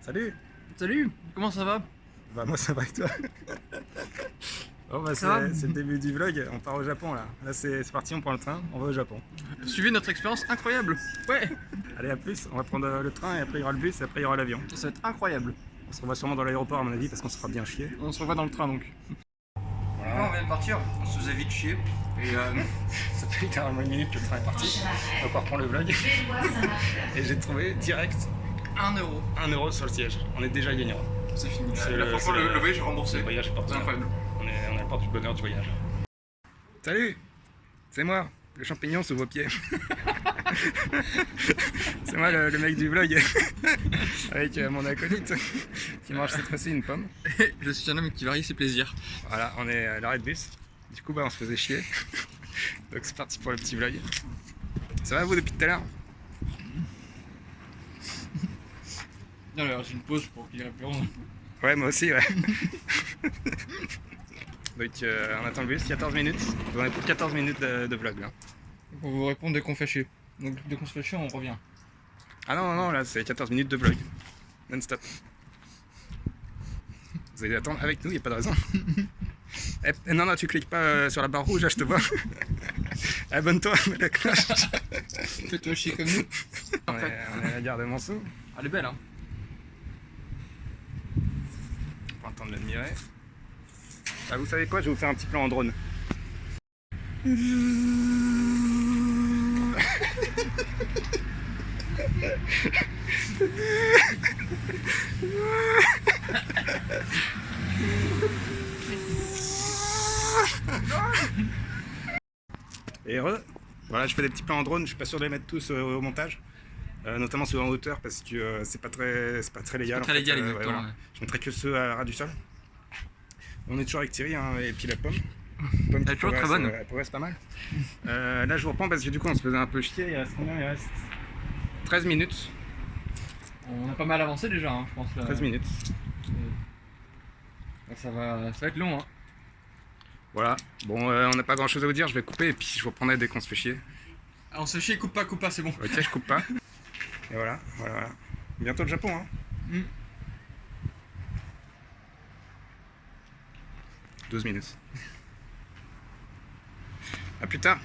Salut. Salut, comment ça va? Bah moi ça va et toi? Bon bah c'est le début du vlog, on part au Japon là. Là c'est parti, on prend le train, on va au Japon. Suivez notre expérience incroyable. Ouais. Allez à plus, on va prendre le train et après il y aura le bus et après il y aura l'avion. Ça va être incroyable. On se revoit sûrement dans l'aéroport à mon avis parce qu'on se fera bien chier. On se revoit dans le train donc. Voilà. On vient de partir, on se faisait vite chier. Et ça fait littéralement une minute que le train est parti. On va pas reprendre le vlog. Et j'ai trouvé direct 1 euro. 1 euro sur le siège. On est déjà gagnant. C'est fini. C'est La fois le voyage j'ai remboursé. Le voyage est parti. C'est incroyable. On est à la porte du bonheur du voyage. Salut, c'est moi, le champignon sous vos pieds. C'est moi le mec du vlog. Avec mon acolyte qui mange cette fois-ci une pomme. Je suis un homme qui varie ses plaisirs. Voilà, on est à l'arrêt de bus. Du coup, bah, on se faisait chier. Donc c'est parti pour le petit vlog. Ça va vous depuis tout à l'heure? Non, alors j'ai une pause pour qu'il réponde. Ouais, moi aussi, ouais. Donc on attend le bus, 14 minutes. On a plus de 14 minutes de vlog là. On vous répondre dès qu'on fait chier. Donc dès qu'on se fait chier, on revient. Ah non, non, là c'est 14 minutes de vlog. Non-stop. Vous allez attendre avec nous, il n'y a pas de raison. Non, non, tu cliques pas sur la barre rouge, là je te vois. Abonne-toi, mets la cloche. Fais-toi chier comme nous. On est à la gare de Monceau. Elle est belle, hein. On va entendre l'admirer. Ah, vous savez quoi, je vais vous faire un petit plan en drone. Et heureux. Voilà, je fais des petits plans en drone, je suis pas sûr de les mettre tous au montage. Notamment ceux en hauteur parce que c'est pas très légal. Très légal, exactement. Ouais, voilà. Je mettrai que ceux à ras du sol. On est toujours avec Thierry, hein, et puis la pomme. Elle est toujours très bonne. Elle progresse pas mal. Là je vous reprends parce que du coup on se faisait un peu chier. Il reste combien? Il reste 13 minutes. On a pas mal avancé déjà, hein, je pense. Là. 13 minutes. Ça va être long, hein. Voilà. Bon, on n'a pas grand chose à vous dire, je vais couper et puis je vous reprendrai dès qu'on se fait chier. Ah, on se fait chier, coupe pas, c'est bon. Ok, je coupe pas. Et voilà, voilà. Bientôt le Japon, hein. 12 minutes. A plus tard.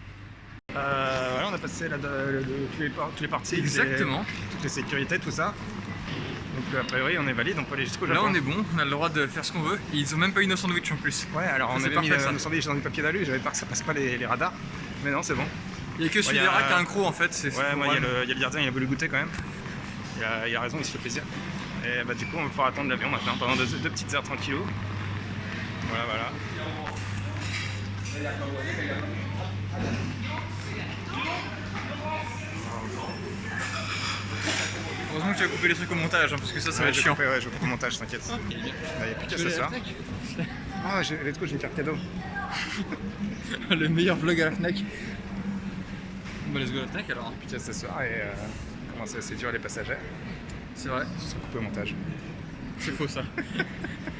Voilà, on a passé toutes les parties. Exactement. Toutes les sécurités, tout ça. Donc a priori on est valide, on peut aller jusqu'au Japon. Là on est bon, on a le droit de faire ce qu'on veut. Et ils ont même pas eu nos sandwichs en plus. Ouais, alors on avait mis nos sandwichs dans du papier d'alu, j'avais peur que ça passe pas les radars. Mais non, c'est bon. Il y a que celui-là qui a un croc en fait. Ouais, moi il y a le gardien, il a voulu goûter quand même. Il a raison, il se fait plaisir. Et bah du coup on va pouvoir attendre l'avion maintenant pendant deux petites heures tranquillou. Voilà, voilà. Heureusement que tu as coupé les trucs au montage, hein, parce que ça va être chiant. Ouais, je vais couper au montage, t'inquiète. Il n'y a plus qu'à s'asseoir. Ah, let's go, j'ai une carte cadeau. Le meilleur vlog à la Fnac. Bah let's go à la Fnac alors. Plus qu'à s'asseoir et commencer à séduire les passagers. C'est vrai. Ce sera coupé au montage. C'est faux ça.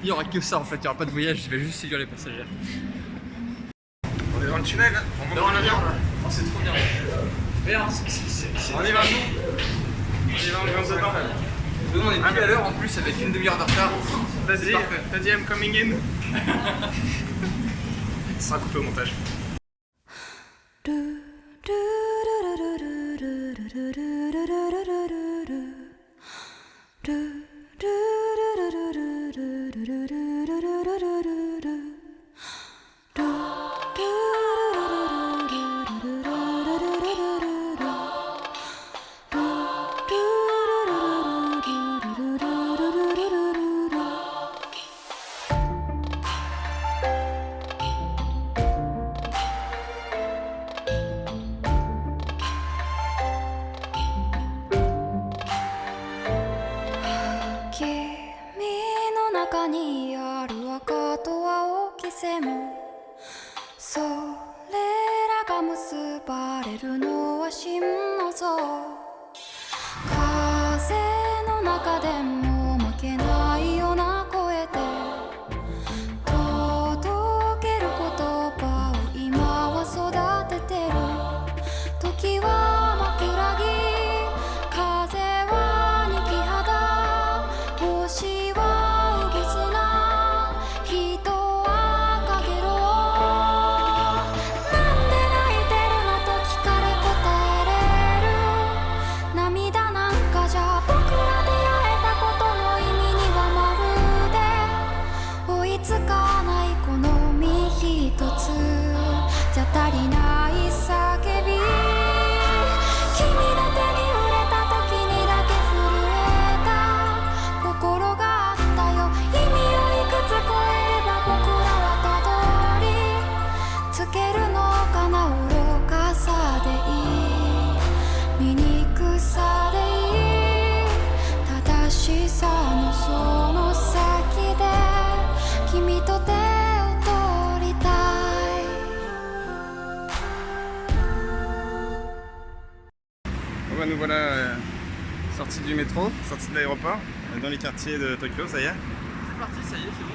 Il n'y aura que ça en fait, il n'y aura pas de voyage, je vais juste séduire les passagers. On est dans le tunnel, on monte dans l'avion là. Oh, c'est trop bien. Regarde, On y va, on y va, on se attend. Nous on est pile à l'heure en plus avec une demi-heure de retard. Vas-y, t'as dit I'm coming in. Ce sera coupé au montage. voilà sortis du métro, sortis de l'aéroport, dans les quartiers de Tokyo, ça y est. C'est parti, ça y est, c'est bon.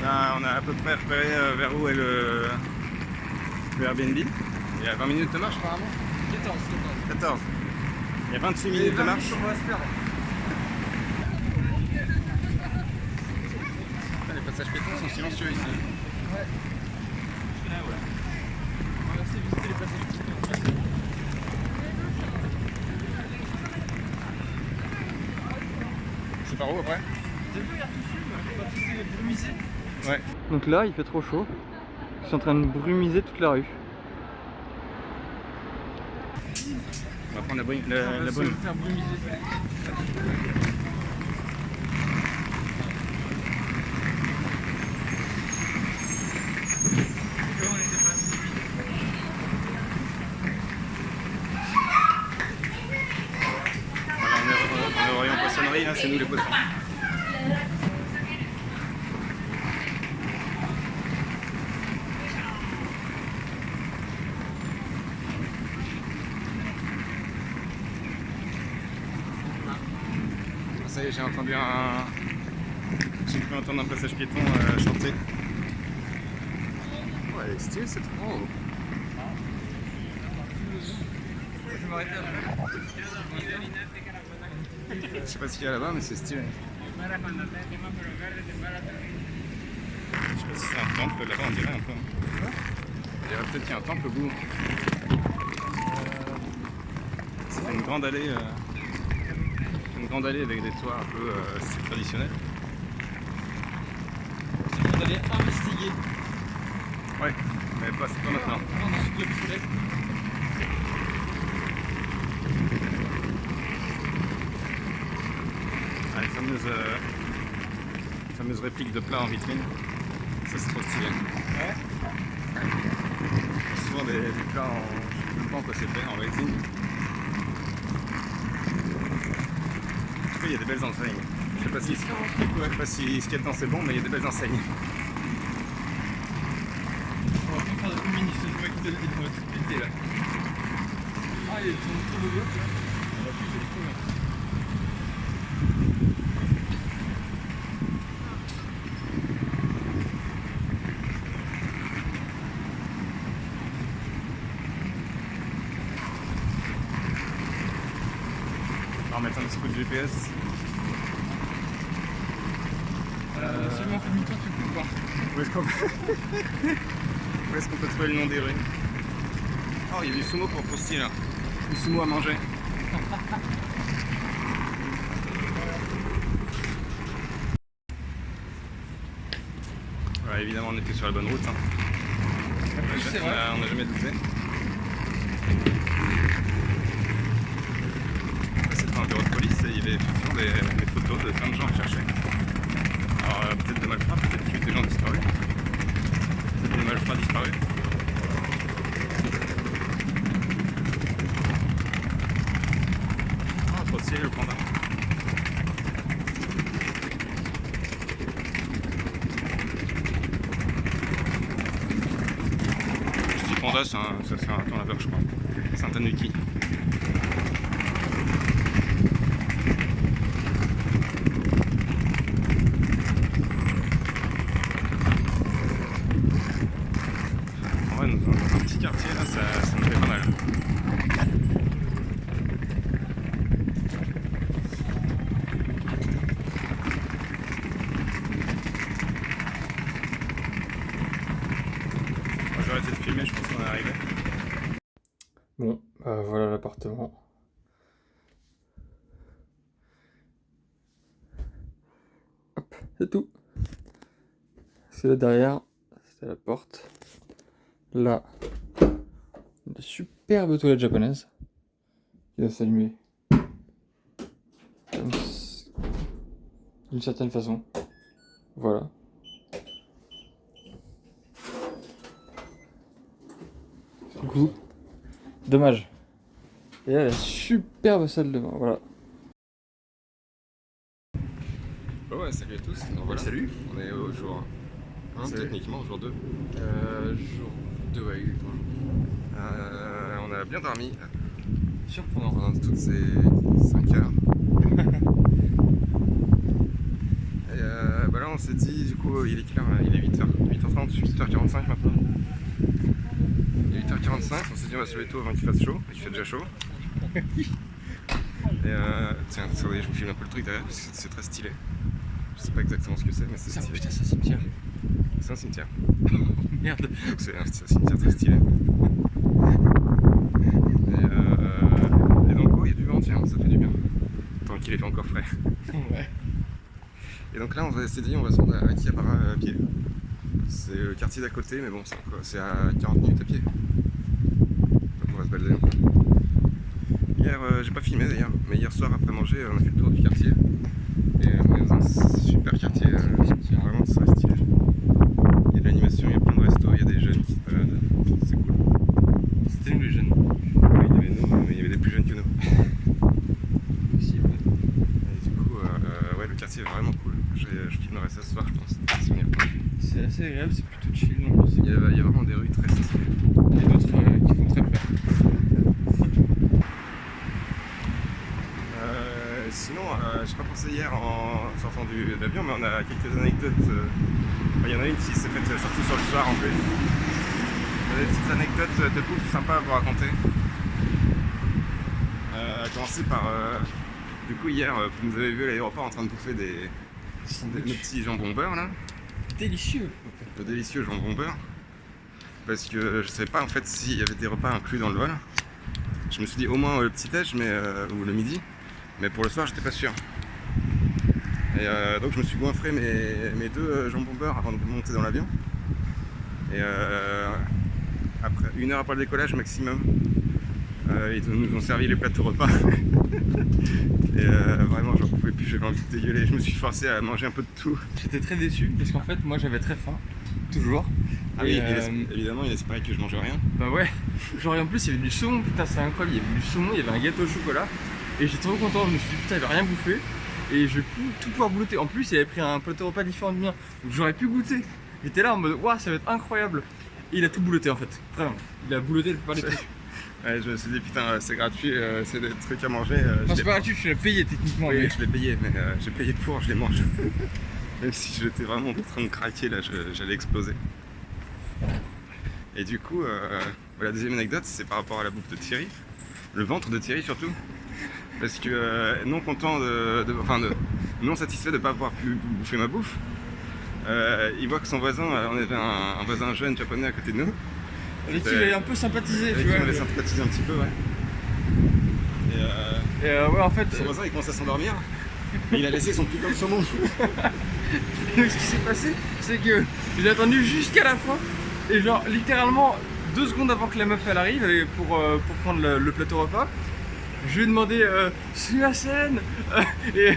Là, on a à peu près repéré vers où est le Airbnb. Il y a 20 minutes de marche apparemment. 14. Il y a 28 minutes de marche. Les passages piétons sont silencieux ici. Ouais. Là, voilà. On va rester visiter les passages piétons. C'est par où après? T'as vu, regarde tout fume, on va tous brumiser. Ouais. Donc là, il fait trop chaud. Ils sont en train de brumiser toute la rue. On va prendre la bonne. On va se faire brumiser. Voilà, on est au rayon poissonnerie, là, c'est nous les poissons. Ça y est, j'ai entendu j'ai pu entendre un passage piéton chanter. Ouais, elle est stylée cette roue. Je vais m'arrêter là. Je sais pas ce qu'il y a là-bas, mais c'est stylé. Je sais pas si c'est un temple là-bas, on dirait un peu. Il y aurait peut-être qu'il y a un temple au bout. C'est une grande allée. Une grande allée avec des toits un peu style traditionnel. C'est bon d'aller investiguer. Ouais, mais pas maintenant. Non, dans ce club poulet. Ah, les fameuses répliques de plats en vitrine. Ça c'est trop stylé. Ouais. Souvent des plats en. Je sais même pas en quoi c'est fait, en résine. Il y a des belles enseignes. Je sais pas si ce qu'il y a dedans c'est bon, mais il y a des belles enseignes. On va pas faire de féminisme, je vois qu'il y a des possibilités là. Ah, il y a ton de l'autre là. On va plus le trouver. On va remettre un petit coup de GPS. Si on fait demi-tour, tu peux voir. Où est-ce qu'on peut trouver le nom des rues? Oh, il y a du sumo pour croustiller là. Du sumo à manger. Voilà, évidemment, on était sur la bonne route. Hein. On n'a jamais douté. C'est pas un bureau de police, il y avait effectivement des photos de plein de gens à chercher. Alors peut-être des malfrats, peut-être juste des gens disparus. Peut-être des malfrats disparus. Ah, trop stylé le panda. Je dis panda, ça c'est un laveur je crois. C'est un tanuki. Dans un petit quartier là, ça me fait pas mal. Moi, j'ai arrêté de filmer, je pense qu'on est arrivé. Bon, bah voilà l'appartement. Hop, c'est tout. C'est là derrière, c'est la porte. Là, une superbe toilette japonaise qui doit s'allumer d'une certaine façon. Voilà. Du coup, dommage. Et là, la superbe salle de bain, voilà. Oh ouais, salut à tous. Donc voilà, Salut. on est au jour 1, techniquement, au jour 2. Jour 2, ouais, exactement. On a bien dormi. Surprenant. pendant toutes ces 5 heures. Et bah là on s'est dit, du coup il est quelle heure? Il est 8h, 8h30, 8h45 maintenant. Il est 8h45, on s'est dit on va se lever tôt avant qu'il fasse chaud, il fait déjà chaud. Et tiens, attendez, je vous filme un peu le truc derrière parce que c'est très stylé. Je sais pas exactement ce que c'est, mais c'est stylé. Putain, c'est un cimetière. C'est un cimetière. Merde. Donc c'est un cimetière très stylé. Et donc oh, il y a du vent, tiens, ça fait du bien. Tant qu'il est encore frais. Ouais. Et donc là on s'est dit on va se rendre à Akihabara à pied. C'est le quartier d'à côté, mais bon c'est à 40 minutes à pied. Donc on va se balader un peu. Hier j'ai pas filmé d'ailleurs, mais hier soir après manger on a fait le tour du quartier. Et on est dans un super quartier, vraiment très stylé. Il y a de l'animation, il y a plein de restos, il y a des jeunes qui se baladent, c'est cool. C'était nous les jeunes. Oui, il y avait nous, mais il y avait des plus jeunes que nous. Possible. Et du coup, ouais, le quartier est vraiment cool. Je filmerai ça ce soir, je pense. Si on y retourne. C'est assez agréable, c'est plutôt chill. Donc Il y a vraiment des rues très stylées. il y a d'autres qui font très peur. Sinon, j'ai pas pensé hier en sortant de l'avion, mais on a quelques anecdotes. Il y en a une qui s'est faite surtout sur le soir en plus. Il y a des petites anecdotes de bouffe sympas à vous raconter. À commencer par. Du coup, hier, vous nous avez vu à l'aéroport en train de bouffer nos petits jambons beurre là. Délicieux. Le délicieux jambon beurre. Parce que je savais pas en fait s'il y avait des repas inclus dans le vol. Je me suis dit au moins le petit déj ou le midi. Mais pour le soir, j'étais pas sûr. Et donc je me suis goinfré mes deux jambons beurre avant de monter dans l'avion. Et après, 1 heure après le décollage maximum, ils nous ont servi les plateaux repas. Et vraiment, j'en pouvais plus, j'avais envie de dégueuler. Je me suis forcé à manger un peu de tout. J'étais très déçu parce qu'en fait, moi j'avais très faim. Toujours. Ah oui, évidemment, il espérait que je mangeais rien. Bah ouais. Genre, et en plus, il y avait du saumon, putain, c'est incroyable. Il y avait du saumon, il y avait un gâteau au chocolat. Et j'étais trop content, je me suis dit putain il va rien bouffer et je vais tout pouvoir goûter. En plus il avait pris un plateau repas différent du mien, donc j'aurais pu goûter. J'étais là en mode waouh ça va être incroyable. Et il a tout bouloté en fait, vraiment. Il a bouloté pas les trucs. Ouais, je me suis dit putain c'est gratuit, c'est des trucs à manger. Non c'est pas gratuit, tu l'as payé techniquement. Oui, mais... je l'ai payé, mais j'ai payé pour, je les mange. Même si j'étais vraiment en train de craquer là, j'allais exploser. Et du coup, la deuxième anecdote c'est par rapport à la bouffe de Thierry. Le ventre de Thierry surtout. Parce que non content non satisfait de ne pas avoir pu bouffer ma bouffe, il voit que son voisin, on avait un voisin jeune japonais à côté de nous. Avec qui j'avais un peu sympathisé, tu vois. On avait sympathisé un petit peu, ouais. Et ouais, en fait. Son voisin il commence à s'endormir, et il a laissé son putain de saumon. Ce qui s'est passé, c'est que j'ai attendu jusqu'à la fin, et genre littéralement 2 secondes avant que la meuf elle arrive pour prendre le plateau repas. Je lui ai demandé Sumasen et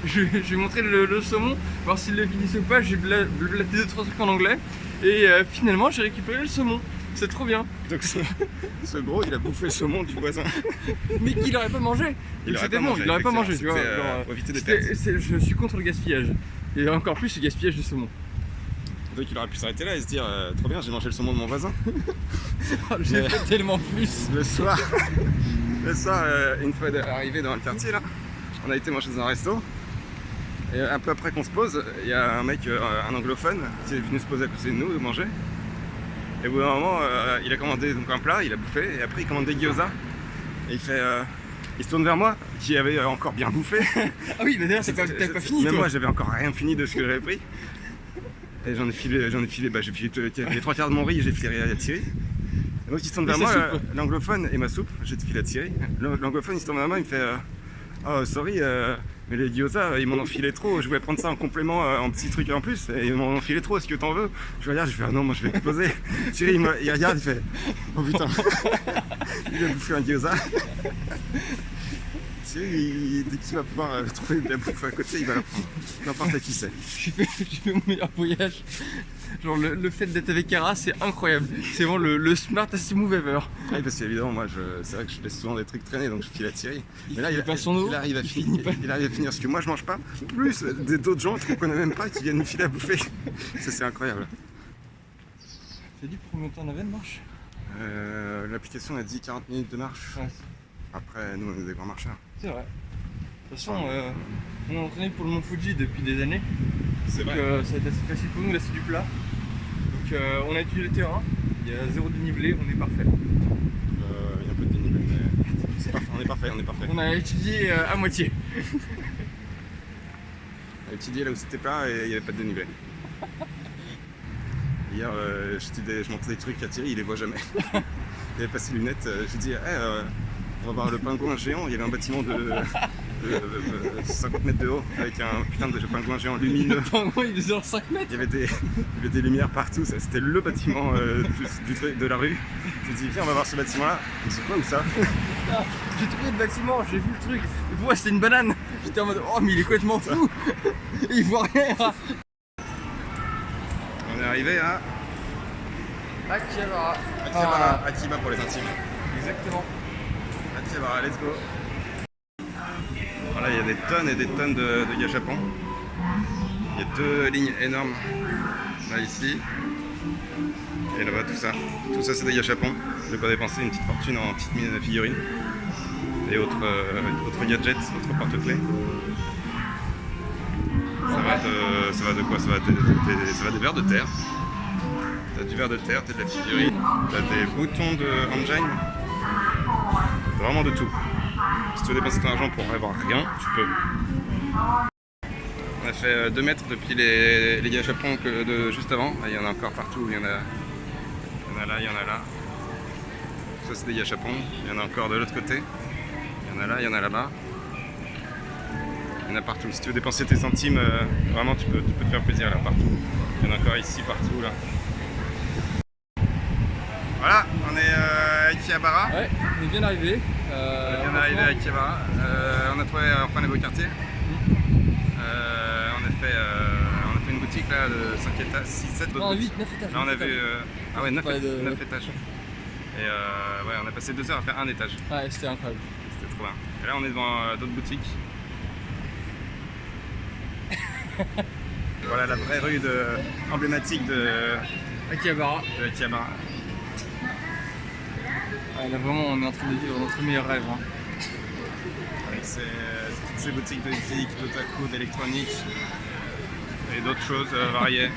je lui ai montré le saumon, voir s'il le finissait ou pas. J'ai blaté 2-3 trucs en anglais et finalement j'ai récupéré le saumon. C'est trop bien. Donc ce gros il a bouffé le saumon du voisin. Mais qu'il aurait pas mangé. C'était bon, il aurait pas mangé, tu vois. Pour éviter des pertes. Je suis contre le gaspillage. Et encore plus le gaspillage du saumon. Donc il aurait pu s'arrêter là et se dire trop bien j'ai mangé le saumon de mon voisin. J'ai fait tellement plus. Le soir, une fois arrivé dans le quartier là, on a été manger dans un resto. Et un peu après qu'on se pose, il y a un mec, un anglophone, qui est venu se poser à côté de nous et manger. Et au bout d'un moment, il a commandé donc un plat, il a bouffé, et après il commande des gyoza. Et il se tourne vers moi, qui avait encore bien bouffé. Ah oui, mais d'ailleurs t'as pas fini. Même toi. moi j'avais encore rien fini de ce que j'avais pris. Et j'en ai filé, j'ai filé les 3 quarts de mon riz, j'ai filé à Thierry. Et donc il se tourne vers moi, l'anglophone et ma soupe, j'ai filé à Thierry. L'anglophone il se tourne vers moi, il me fait oh sorry, mais les gyoza ils m'en ont filé trop, je voulais prendre ça en complément, en petit truc en plus, et ils m'en ont filé trop, est-ce que t'en veux? Je regarde, je fais ah non, moi je vais exploser. Thierry il regarde, il fait oh putain, il a bouffé un gyoza. Dès qu'il va pouvoir trouver de la bouffe à côté, il va la prendre. N'importe à qui c'est. J'ai fait mon meilleur voyage. Genre le fait d'être avec Cara, c'est incroyable. C'est vraiment le smartest move ever. Oui, parce qu'évidemment, moi, c'est vrai que je laisse souvent des trucs traîner, donc je file à Thierry. Mais là, il arrive à finir ce que moi je mange pas. Plus d'autres gens qu'on connaît même pas qui viennent me filer à bouffer. Ça, c'est incroyable. T'as dit pour combien de temps on avait de marche? L'application a dit 40 minutes de marche. Ouais. Après, nous, on est des grands marcheurs. C'est vrai. De toute façon, on est entraîné pour le Mont Fuji depuis des années. C'est Donc ça va être assez facile pour nous, là c'est du plat. Donc on a étudié le terrain, il y a 0 dénivelé, on est parfait. Il y a un peu de dénivelé, mais c'est parfait, on est parfait, on est parfait. On a étudié à moitié. On a étudié là où c'était plat et il n'y avait pas de dénivelé. Hier, je montrais des trucs à Thierry, il les voit jamais. Il avait passé les lunettes, j'ai dit, on va voir le pingouin géant, il y avait un bâtiment de 50 mètres de haut avec un putain de pingouin géant lumineux. Le pingouin il faisait 5 mètres. Il y avait des lumières partout, c'était le bâtiment de la rue. J'ai dit viens on va voir ce bâtiment là. C'est quoi où ça? J'ai trouvé le bâtiment, j'ai vu le truc. Et pour moi c'était une banane. J'étais en mode oh mais il est complètement fou. Et il voit rien. On est arrivé à Akihabara. Akiba pour les intimes. Exactement. Akihabara, let's go. Voilà, il y a des tonnes et des tonnes de gâchapons. Il y a 2 lignes énormes là ici et là-bas tout ça. Tout ça c'est des gâchapons. De quoi dépenser une petite fortune en petites figurines et autres gadgets, autres porte-clés. Ça va de quoi? Ça va des vers de terre. T'as du ver de terre, t'as de la figurine, t'as des boutons de engine. T'as vraiment de tout. Si tu veux dépenser ton argent pour avoir rien, tu peux. On a fait 2 mètres depuis les gâchapons de juste avant. Il y en a encore partout, il y en a là, il y en a là. Ça c'est des gâchapons, il y en a encore de l'autre côté. Il y en a là, il y en a là-bas. Il y en a partout. Si tu veux dépenser tes centimes, vraiment tu peux te faire plaisir là, partout. Il y en a encore ici, partout là. Voilà, on est à Akihabara. Ouais, on est bien arrivé. On est bien arrivé à Akihabara. On a trouvé enfin les beaux quartiers. On a fait une boutique là de 5 étages, 6, 7 Non, 8, 9 étages. Là on a vu. Ah ouais, 9 9 étages. Et ouais, on a passé 2 heures à faire un étage. Ouais, c'était incroyable. C'était trop bien. Et là on est devant d'autres boutiques. Voilà la vraie rue emblématique de Akihabara. Akihabara. Ouais, là vraiment on est en train de vivre notre meilleur rêve. Hein. Avec toutes ces boutiques de geek, d'otaku, d'électronique et d'autres choses variées.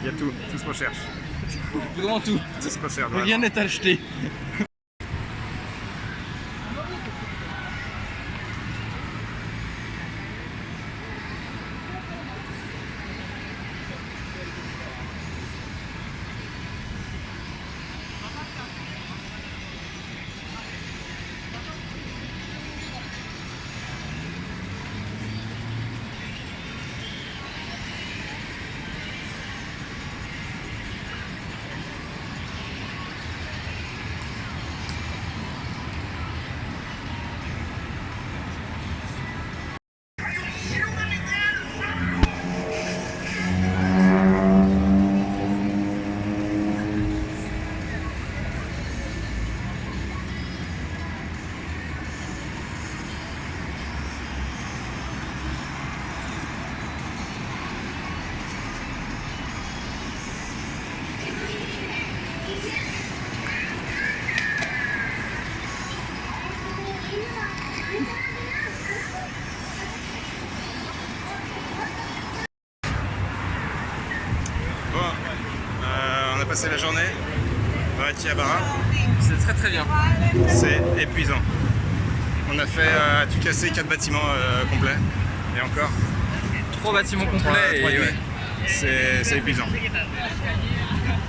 Il y a tout se recherche. Vraiment tout. Tout se recherche. Rien n'est acheté. On a passé la journée dans Akihabara. C'est très très bien. C'est épuisant. On a fait à tout casser 4 bâtiments complets. Et encore 3 bâtiments complets. trois Et et ouais. demi. C'est épuisant.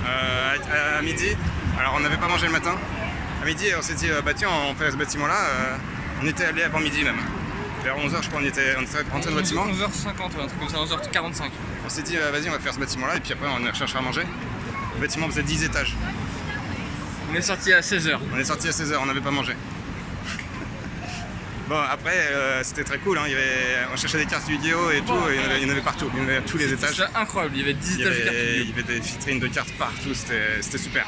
À midi, alors on n'avait pas mangé le matin. À midi, on s'est dit bah tiens, on fait ce bâtiment là. On était allé avant midi même. Vers 11h, je crois, on était rentré dans le bâtiment. 11h50, ouais, un truc comme ça, 11h45. On s'est dit vas-y, on va faire ce bâtiment là. Et puis après, on cherchera à manger. Le bâtiment faisait 10 étages. On est sorti à 16h. On est sorti à 16h, on n'avait pas mangé. Bon, après, c'était très cool. Hein. On cherchait des cartes Yu-Gi-Oh! Et tout. Et il y en avait partout. Il y en avait à tous les étages. C'était incroyable. Il y avait 10 étages de cartes Yu-Gi-Oh! Il y avait des vitrines de cartes partout. C'était super.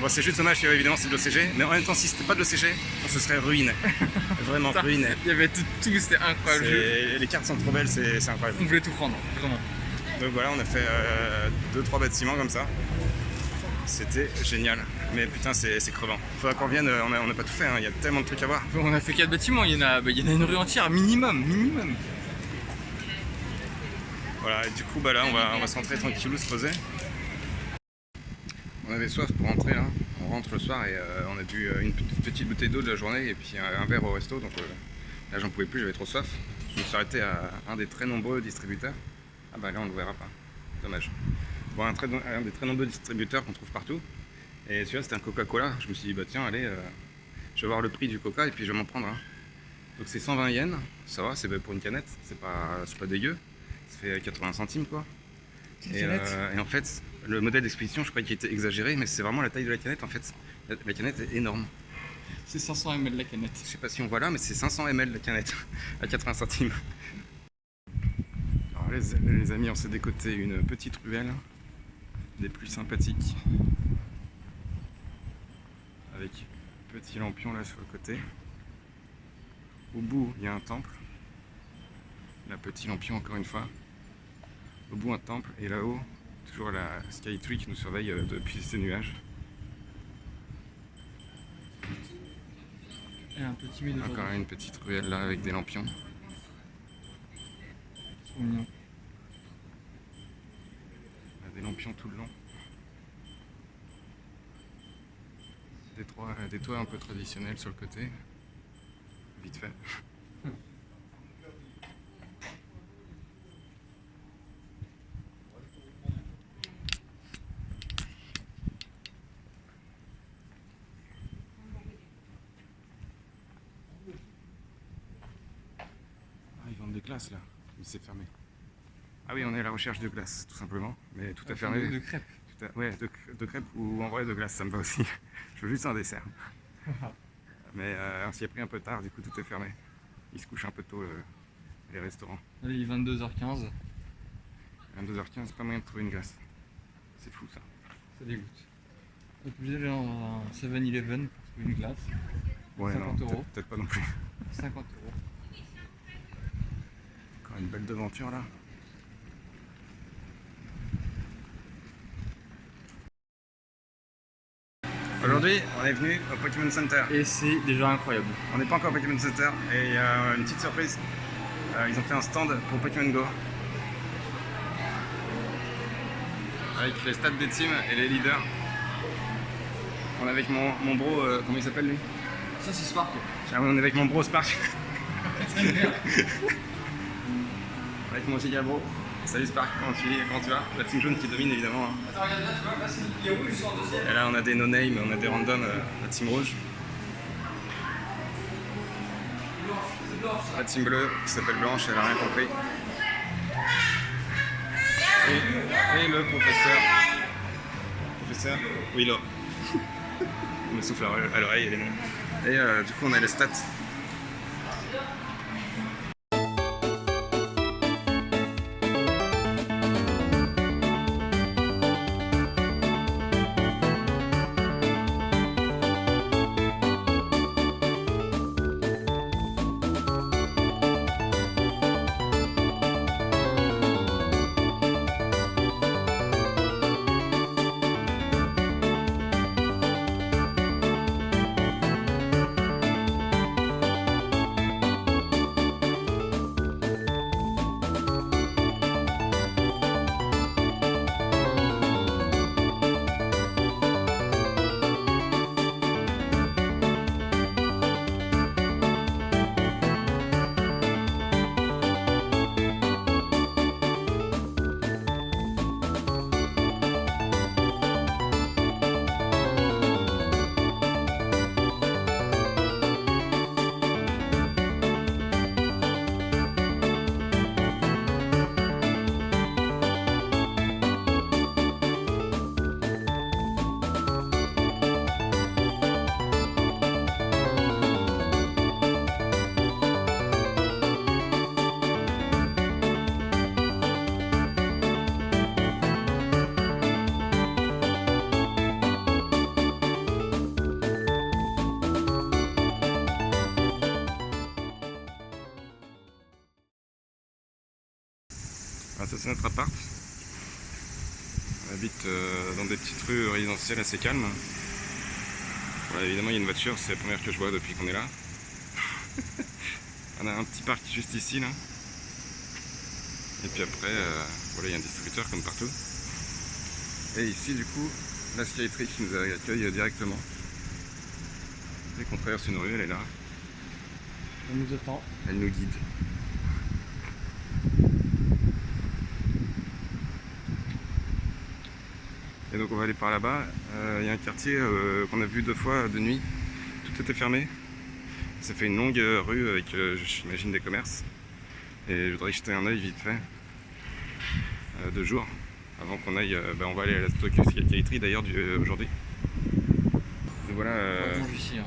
Bon, c'est juste dommage évidemment c'est de l'OCG. Mais en même temps, si c'était pas de l'OCG, on se serait ruiné. Vraiment ruiné. Il y avait tout, c'était incroyable. Les cartes sont trop belles, c'est incroyable. On voulait tout prendre, vraiment. Donc voilà, on a fait 2-3 bâtiments comme ça. C'était génial. Mais putain, c'est crevant. Faudra qu'on revienne, on n'a pas tout fait, hein. Il y a tellement de trucs à voir. On a fait 4 bâtiments, il y en a une rue entière, minimum. Voilà, et du coup, bah là, on va se rentrer tranquillou, se poser. On avait soif pour rentrer là. On rentre le soir et on a bu une petite bouteille d'eau de la journée et puis un verre au resto. Donc là, j'en pouvais plus, j'avais trop soif. Je me suis arrêté à un des très nombreux distributeurs. Ah bah là, on ne le verra pas. Dommage. Bon, un des très nombreux distributeurs qu'on trouve partout. Et celui-là, c'était un Coca-Cola. Je me suis dit, bah tiens, allez, je vais voir le prix du Coca et puis je vais m'en prendre un. Donc c'est 120 yens. Ça va, c'est pour une canette. C'est pas dégueu. Ça fait 80 centimes quoi. Et en fait, le modèle d'expédition, je croyais qu'il était exagéré, mais c'est vraiment la taille de la canette en fait. La canette est énorme. C'est 500 ml la canette. Je sais pas si on voit là, mais c'est 500 ml la canette, à 80 centimes. Alors les amis, on s'est décoté une petite ruelle, des plus sympathiques, avec petit lampion là sur le côté. Au bout, il y a un temple. Là, petit lampion encore une fois. Au bout, un temple, et là-haut, toujours la Skytree qui nous surveille depuis ces nuages. Et un petit milieu. Encore une petite ruelle là avec des lampions. Trop mignon. On a des lampions tout le long. Des toits un peu traditionnels sur le côté. Vite fait. Ils vendent des glaces là, mais c'est fermé. Ah oui, on est à la recherche de glace, tout simplement, mais tout est fermé. De crêpes. Ouais, de crêpes ou en vrai de glace, ça me va aussi. Je veux juste un dessert. Mais on s'y est pris un peu tard, du coup tout est fermé. Ils se couchent un peu tôt les restaurants. Allez, il est 22h15. 22h15, pas moyen de trouver une glace. C'est fou ça. Ça dégoûte. On est obligé d'aller dans un 7-Eleven pour trouver une glace. Ouais, 50 non, euros. peut-être pas non plus. 50 euros. Encore une belle devanture là. Aujourd'hui, on est venu au Pokémon Center. Et c'est déjà incroyable. On n'est pas encore au Pokémon Center et il y a une petite surprise. Ils ont fait un stand pour Pokémon Go. Avec les stats des teams et les leaders. On est avec mon bro, comment il s'appelle lui? Ça c'est Spark. Ah oui, on est avec mon bro Spark. Avec mon giga bro. Salut Spark, comment tu vas? La team jaune qui domine évidemment. Hein. Attends, regarde là, tu vois, là c'est les rouges, ils sont en deuxième. Et là on a des no-name, on a des randoms, la team rouge. La team bleue qui s'appelle Blanche, elle a rien compris. Et le professeur. Professeur Willow. On me souffle à l'oreille et les noms. Et du coup on a les stats. Ah, ça c'est notre appart. On habite dans des petites rues résidentielles assez calmes. Voilà, évidemment il y a une voiture, c'est la première que je vois depuis qu'on est là. On a un petit parc juste ici là. Et puis après, voilà, il y a un distributeur comme partout. Et ici du coup, la Skytree qui nous accueille directement. Dès qu'on traverse une rue, elle est là. Elle nous attend. Elle nous guide. Et donc on va aller par là-bas. Il y a un quartier qu'on a vu 2 fois de nuit. Tout était fermé. Ça fait une longue rue avec, j'imagine, des commerces. Et je voudrais y jeter un œil vite fait. 2 jours. Avant qu'on aille, on va aller à la Skytree d'ailleurs aujourd'hui. Et voilà. Ici, hein.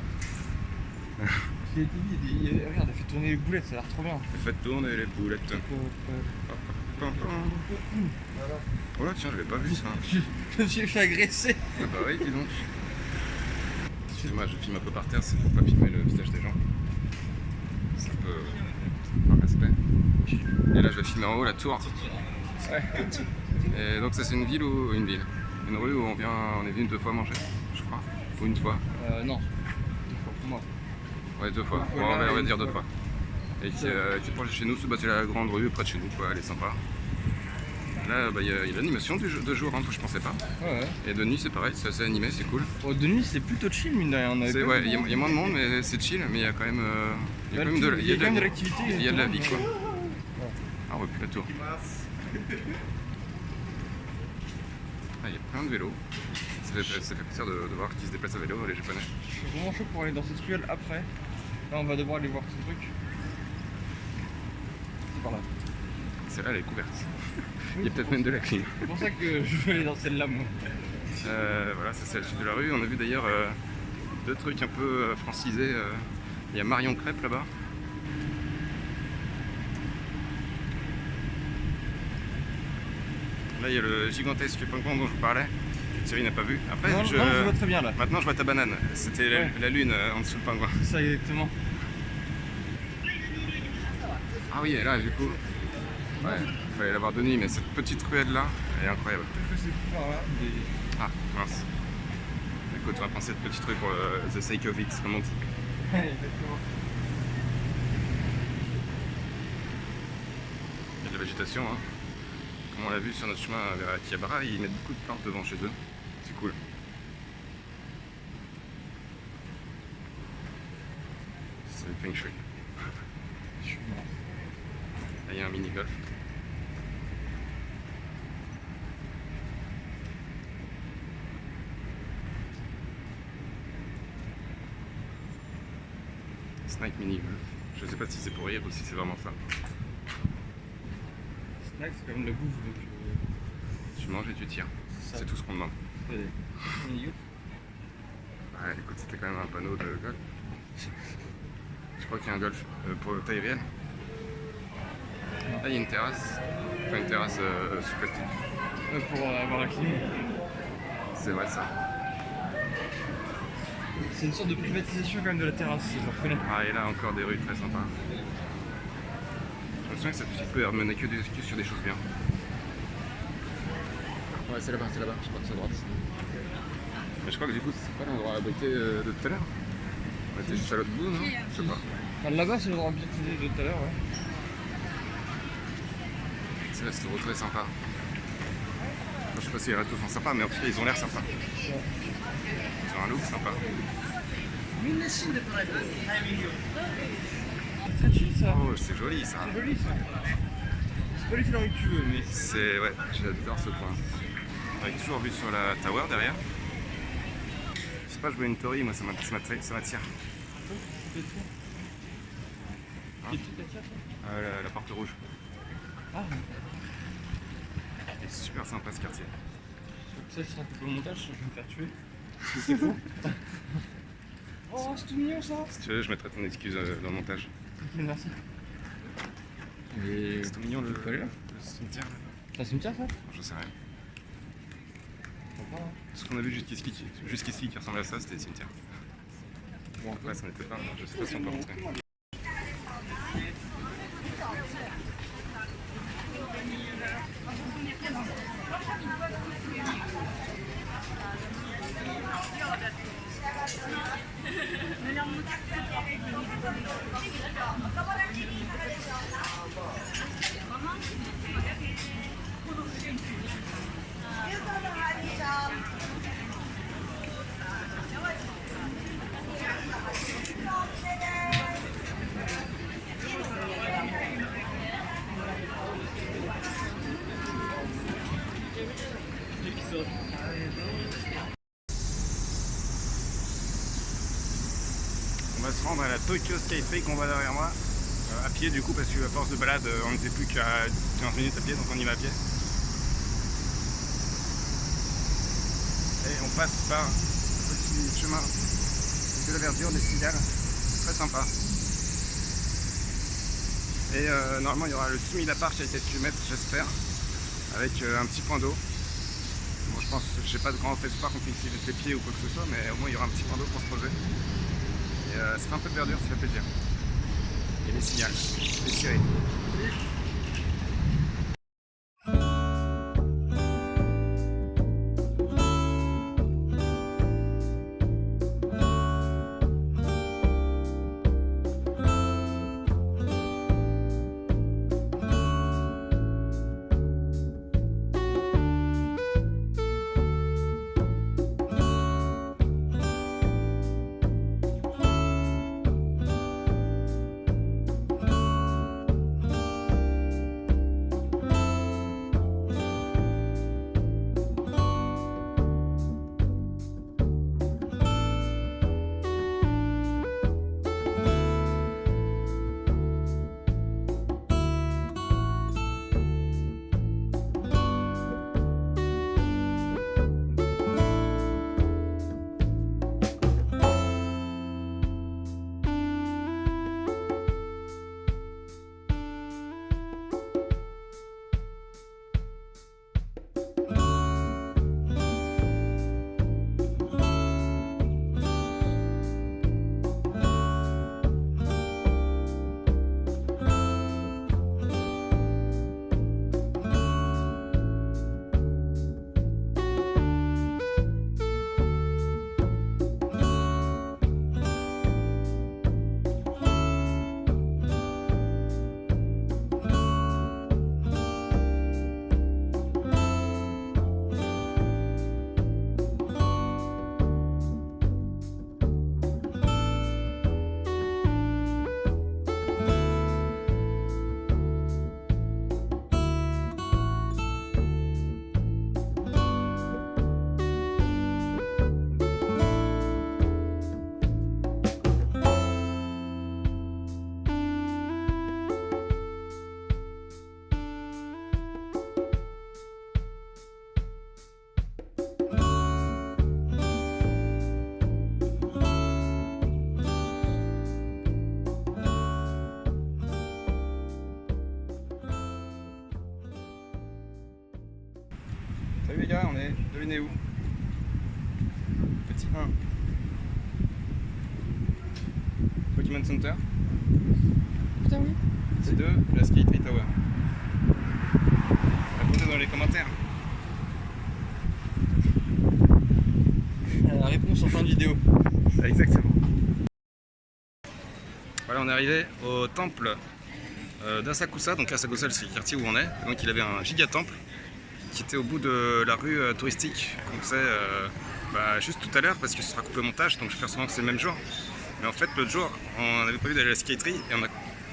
Regarde, elle fait tourner les boulettes, ça a l'air trop bien. Faites tourner les boulettes. Oh là, tiens, je l'avais pas vu ça. Je me suis fait agresser. Ah bah oui, dis donc. Excusez-moi, je filme un peu par terre, c'est pour pas filmer le visage des gens. C'est un peu par respect. Et là, je vais filmer en haut la tour. Ouais. Et donc, ça, c'est une ville ou une ville? Une rue où on est venu 2 fois manger, je crois. Ou une fois? Non. 2 fois pour moi. Ouais, 2 fois. Bon, on va dire 2 fois. Et qui est proche de chez nous, c'est la grande rue près de chez nous, quoi. Elle est sympa. Là, il y a l'animation de jour, hein, je pensais pas. Ouais. Et de nuit, c'est pareil, c'est assez animé, c'est cool. Oh, de nuit, c'est plutôt chill, mine de rien. Ouais, il y a moins de monde, mais c'est chill, mais il y a quand même, il y a quand même de l'activité. Il y a de la vie, quoi. Ah, on voit plus la tour. Ah, il y a plein de vélos. Ça fait plaisir de voir qu'ils se déplacent à vélo, les Japonais. Je suis vraiment chaud pour aller dans cette ruelle après. Là, on va devoir aller voir ce truc. C'est par là. Celle-là, elle est couverte. Il y a peut-être même de la clim. C'est pour ça que je veux aller dans celle-là, moi. Voilà, ça c'est le sud de la rue. On a vu d'ailleurs 2 trucs un peu francisés. Il y a Marion Crêpe là-bas. Là, il y a le gigantesque ping-pong dont je vous parlais. Que Thierry n'a pas vu. Après, non, je vois très bien là. Maintenant, je vois ta banane. C'était la lune en dessous le pingouin. C'est ça, exactement. Ah oui, et là, du coup, ouais, il fallait l'avoir de nuit, mais cette petite ruelle là, elle est incroyable. Ah, mince. Écoute, on va prendre cette petite rue pour the sake of it, comme on dit. Exactement. Il y a de la végétation, hein. Comme on l'a vu sur notre chemin vers Akihabara, ils mettent beaucoup de plantes devant chez eux. C'est cool. C'est le feng shui. Là, il y a un mini-golf. Snack mini-golf. Je sais pas si c'est pour rire ou si c'est vraiment ça. Snack, c'est comme la bouffe, donc... Tu manges et tu tires. C'est tout ce qu'on demande. Mini-golf. Ouais, écoute, c'était quand même un panneau de golf. Je crois qu'il y a un golf pour taille réelle. Là, il y a une terrasse. Enfin, une terrasse sous plastique. Pour avoir la clim. C'est vrai, ça. C'est une sorte de privatisation quand même de la terrasse, je reconnais. Ah, et là, encore des rues très sympas. Je me souviens que cette petite rue, elle menait que sur des choses bien. Ouais, c'est là-bas, je crois que c'est à droite. Mais je crois que du coup, c'est pas l'endroit abrité de tout à l'heure. On était juste à l'autre bout, non? Je sais pas. Enfin, là-bas, c'est l'endroit bien de tout à l'heure, ouais. C'est là, c'était très sympa. Enfin, je sais pas si les restos sont sympas, mais en tout cas, ils ont l'air sympas. Ils ont un look sympa. Très chill, ça. Oh, c'est joli ça. C'est joli, ça. C'est pas les films que tu veux, mais... C'est... ouais, j'adore ce coin. Avec toujours vue sur la tower derrière. Je sais pas, je vois une torii, moi ça m'attire. La porte rouge. Ah. C'est super sympa ce quartier. Ça sera un peu le montage, je vais me faire tuer. C'est fou. Oh, c'est tout mignon ça. Si tu veux, je mettrai ton excuse dans le montage. Ok, merci. Et c'est tout mignon le là. cimetière. C'est un cimetière ça? Je sais rien. Ce qu'on a vu jusqu'ici qui ressemble à ça, c'était le cimetière. Bon, après, ça n'était pas. Je sais pas si on peut rentrer. se rendre à la Tokyo Skate Week qu'on voit derrière moi. À pied du coup parce qu'à force de balade on n'était plus qu'à 15 minutes à pied, donc on y va à pied. Et on passe par un petit chemin de la verdure, des cigales, très sympa. Et normalement il y aura le Sumida Park à quelques mètres j'espère, avec un petit point d'eau. Bon, je pense, je sais pas de grand espoir qu'on puisse y mettre les pieds ou quoi que ce soit, mais au moins il y aura un petit point d'eau pour se poser. Et ça fait un peu de verdure, ça fait plaisir. Et les cigales, les cirés. Salut les gars, on est, devinez où? Petit 1. Pokémon Center. Putain oui. Petit 2, la Skate Tower. Répondez dans les commentaires. La réponse en fin de vidéo. Exactement. Voilà, on est arrivé au temple d'Asakusa. Donc Asakusa, c'est le quartier où on est. Donc il avait un giga temple qui était au bout de la rue touristique qu'on faisait juste tout à l'heure parce que ce sera coupé au montage, donc je vais faire souvent que c'est le même jour. Mais en fait l'autre jour on avait prévu d'aller à la skaterie et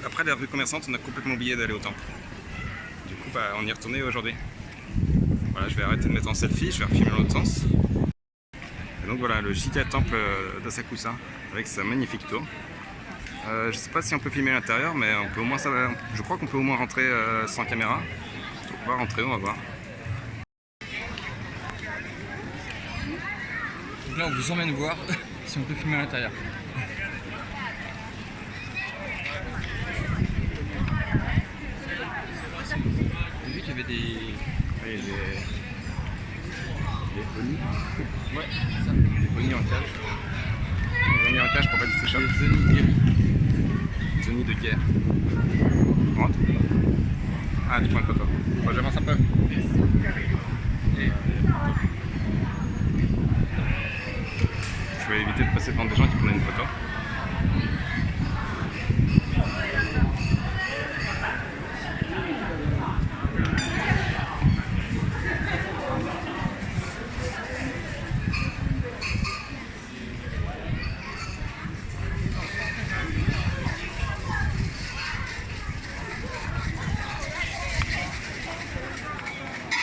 après la rue commerçante on a complètement oublié d'aller au temple. Du coup on y est retourné aujourd'hui. Voilà, je vais arrêter de mettre en selfie, je vais refiler dans l'autre sens. Et donc voilà le giga temple d'Asakusa avec sa magnifique tour. Je sais pas si on peut filmer à l'intérieur mais on peut au moins, je crois qu'on peut au moins rentrer sans caméra. On va rentrer, on va voir. Donc là on vous emmène voir si on peut filmer à l'intérieur. J'ai vu qu'il y avait des... Oui, des ponis. Ouais, c'est ça. Des ponis en cage. Des ponis en cage pour pas qu'ils s'échappent. Des zones guéries. Zoni de guerre. On rentre. Ah, du point de photo. Bon, j'avance un peu. Et... je vais éviter de passer devant des gens qui prenaient une photo.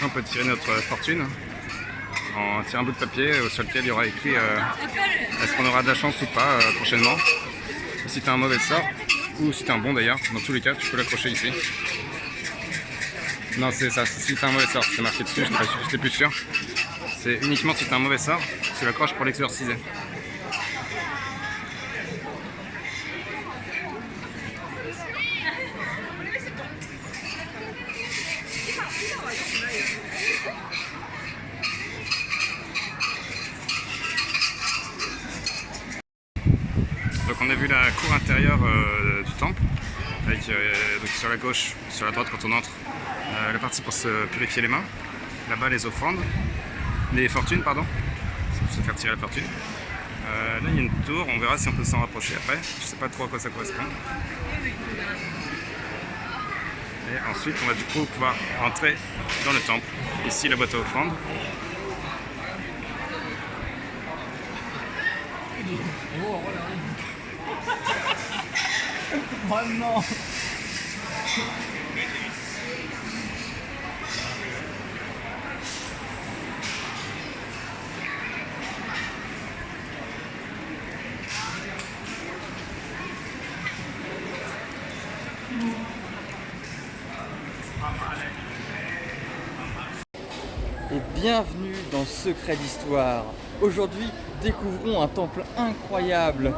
On peut tirer notre fortune en tirant un bout de papier sur lequel il y aura écrit est-ce qu'on aura de la chance ou pas prochainement. si tu as un mauvais sort, ou si tu as un bon d'ailleurs, dans tous les cas, tu peux l'accrocher ici. Non, c'est ça, si tu as un mauvais sort, c'est marqué dessus, j'étais plus sûr. C'est uniquement si tu as un mauvais sort, tu l'accroches pour l'exorciser. Donc on a vu la cour intérieure du temple, avec donc sur la gauche, sur la droite quand on entre, la partie pour se purifier les mains. Là-bas les offrandes, les fortunes pardon, pour se faire tirer la fortune. Là il y a une tour, on verra si on peut s'en rapprocher après, je sais pas trop à quoi ça correspond. Et ensuite on va du coup pouvoir entrer dans le temple. Ici la boîte à offrandes. Oh non. Et bienvenue dans Secret d'Histoire. Aujourd'hui, découvrons un temple incroyable.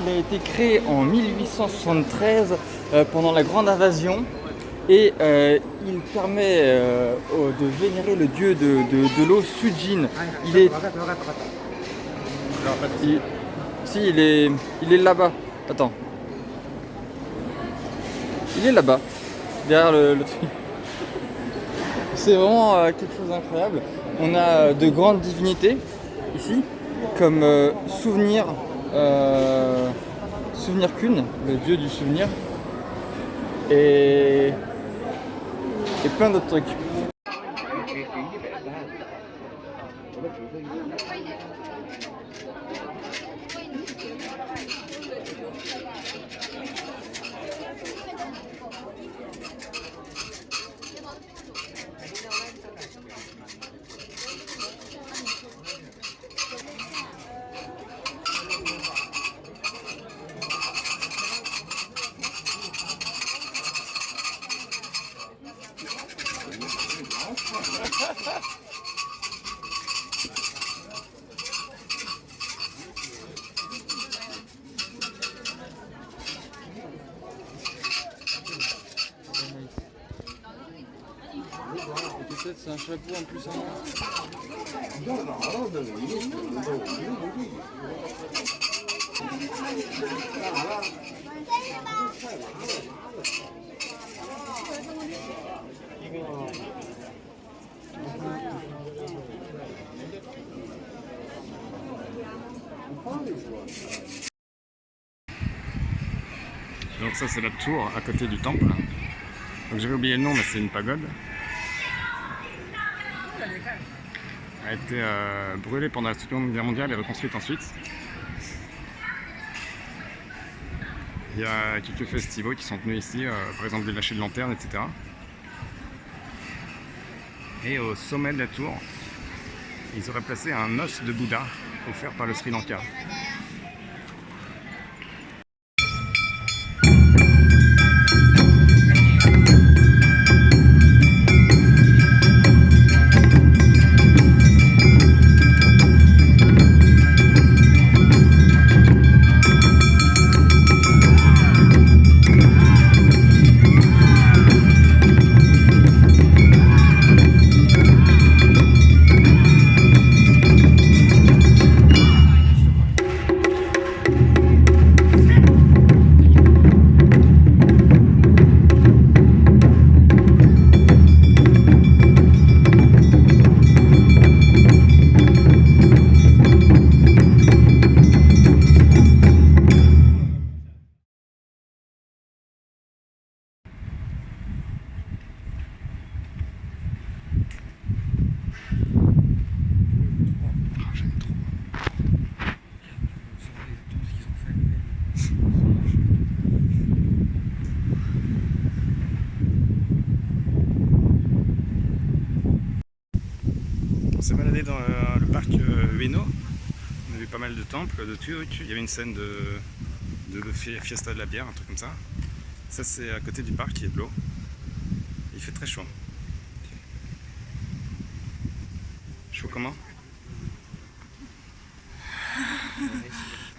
Il a été créé en 1873 pendant la Grande Invasion et il permet de vénérer le dieu de l'eau Sujin. Il est là-bas. Attends. Il est là-bas, derrière le truc. C'est vraiment quelque chose d'incroyable. On a de grandes divinités ici, comme Souvenir Kun, le dieu du souvenir, et plein d'autres trucs. Peut-être c'est un chapeau en plus. Donc ça c'est la tour à côté du temple. Donc j'avais oublié le nom mais c'est une pagode. Elle a été brûlée pendant la Seconde Guerre mondiale et reconstruite ensuite. Il y a quelques festivals qui sont tenus ici, par exemple des lâchers de lanternes, etc. Et au sommet de la tour, ils auraient placé un os de Bouddha offert par le Sri Lanka. On s'est baladé dans le parc Ueno, on a vu pas mal de temples, de trucs. Il y avait une scène de Fiesta de la bière, un truc comme ça. Ça c'est à côté du parc, il y a de l'eau. Il fait très chaud. Chaud comment?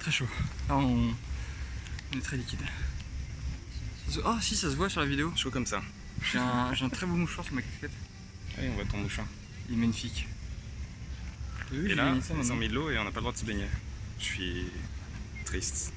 Très chaud. Là on est très liquide. Ah si, ça se voit sur la vidéo. Chaud comme ça. J'ai un très beau mouchoir sur ma casquette. Oui, on voit ton mouchoir. Il est magnifique. Et là, ils ont mis de l'eau et on n'a pas le droit de se baigner. Je suis triste.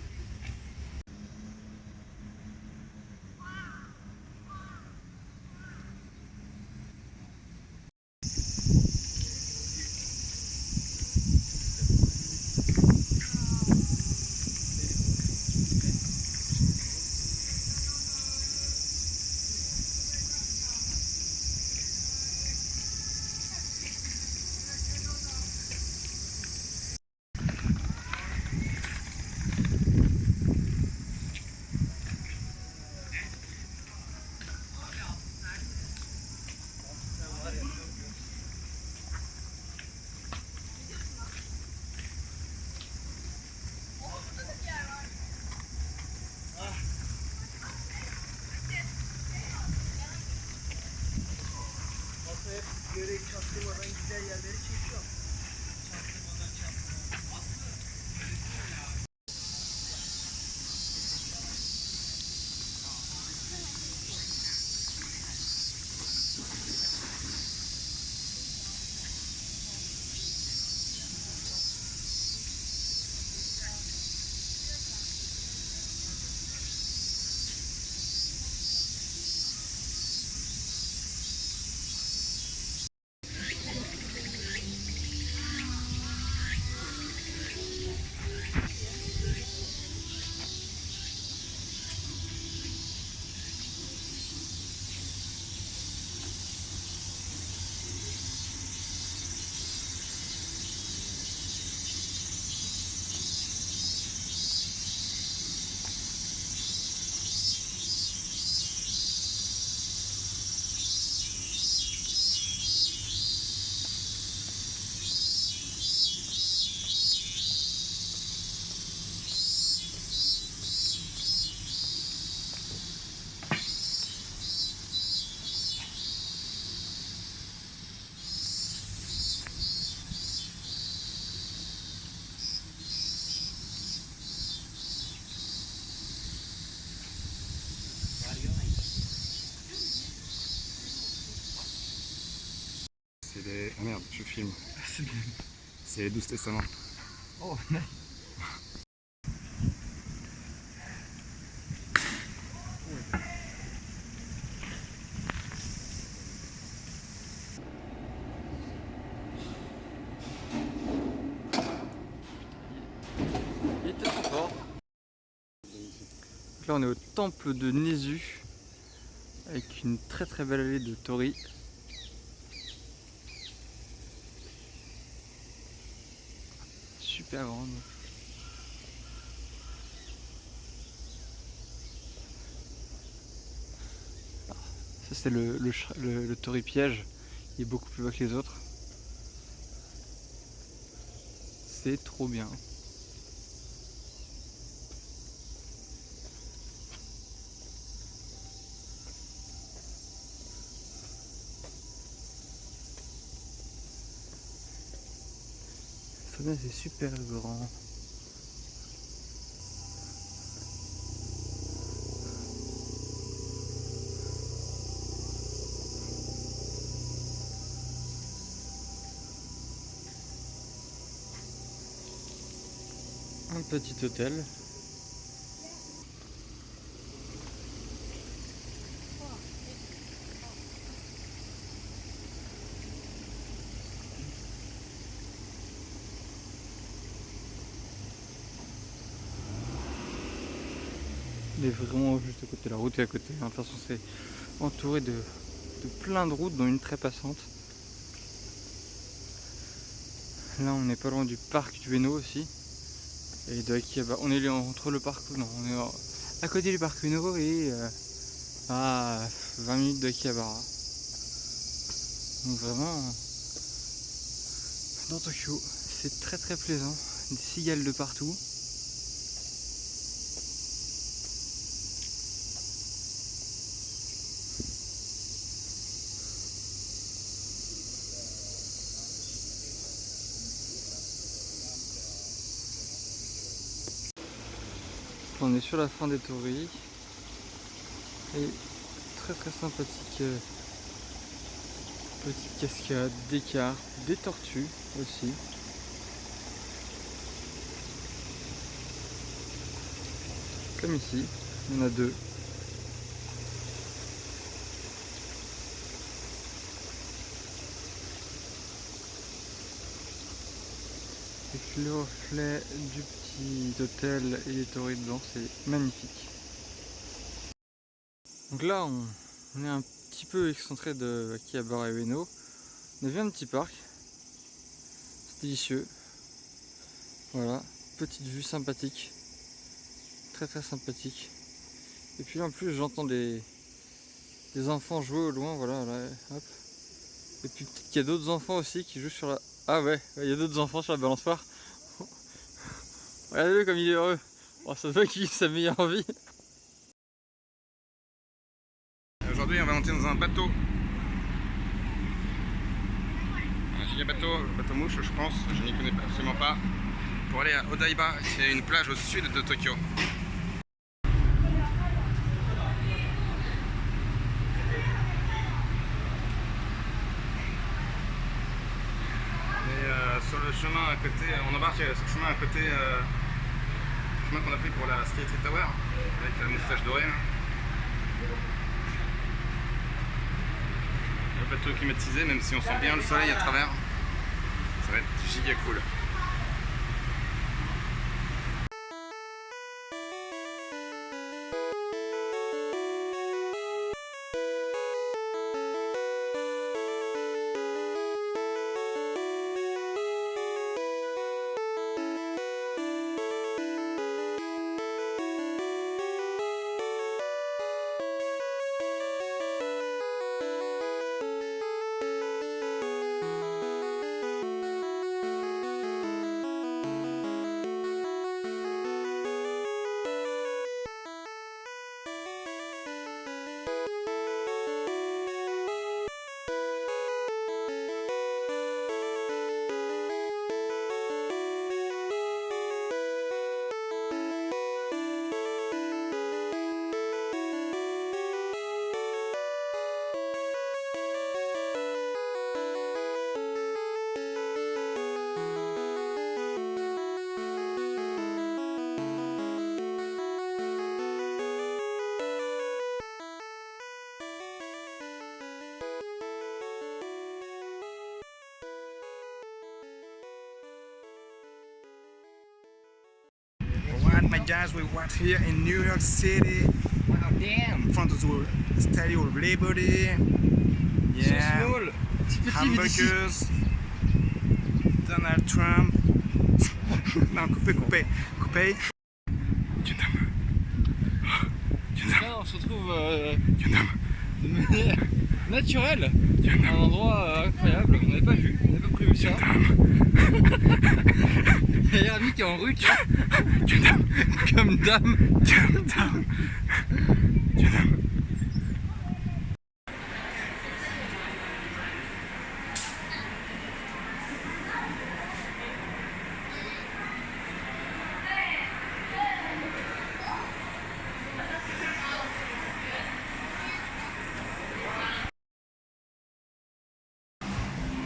C'est les... Oh merde, je filme. C'est les 12 testaments. Oh, nice. Il était trop fort. Donc là on est au temple de Nézu avec une très très belle allée de torii. Super grande. Ça c'est le torii piège, il est beaucoup plus bas que les autres. C'est trop bien. C'est super grand. Un petit hôtel. Il est vraiment juste à côté, la route est à côté. De toute façon c'est entouré de plein de routes dont une très passante. Là on n'est pas loin du parc du Ueno aussi. Et de Akihabara. On est entre le parc, non, on est à côté du parc Ueno et à 20 minutes de Akihabara. Donc vraiment dans Tokyo, c'est très très plaisant. Des cigales de partout. on est sur la fin des Tories. Et très sympathique petite cascade, des carpes, des tortues aussi. Comme ici, il y en a deux. Et puis le reflet du petit hôtel et les tories dedans, c'est magnifique. Donc là, on est un petit peu excentré de Akihabara Ueno. On a vu un petit parc. C'est délicieux. Voilà, petite vue sympathique. Très sympathique. Et puis en plus, j'entends des enfants jouer au loin. Voilà, là, hop. Et puis peut-être qu'il y a d'autres enfants aussi qui jouent sur la... Ah ouais, il y a d'autres enfants sur la balançoire. Regardez-le comme il est heureux. Oh, ça se voit qu'il vit sa meilleure vie. Aujourd'hui, on va monter dans un bateau. Un giga bateau mouche, je pense. Je n'y connais absolument pas. Pour aller à Odaiba, c'est une plage au sud de Tokyo. Sur le chemin à côté, on embarque sur le chemin à côté, le chemin qu'on a pris pour la Sky Tree Tower, avec la moustache dorée. Là. Le bateau climatisé, même si on sent bien le soleil à travers, ça va être giga cool. Alright, my guys, we're right here in New York City. Wow, damn! In front of the Statue of Liberty. Yeah. So small. Hamburgers. Donald Trump. Non, coupez. Gundam. Là, on se retrouve Gundam. de manière naturelle. Un endroit incroyable. On n'avait pas vu, on n'avait pas prévu ça. Il y a un ami qui est en ruche. Comme dame.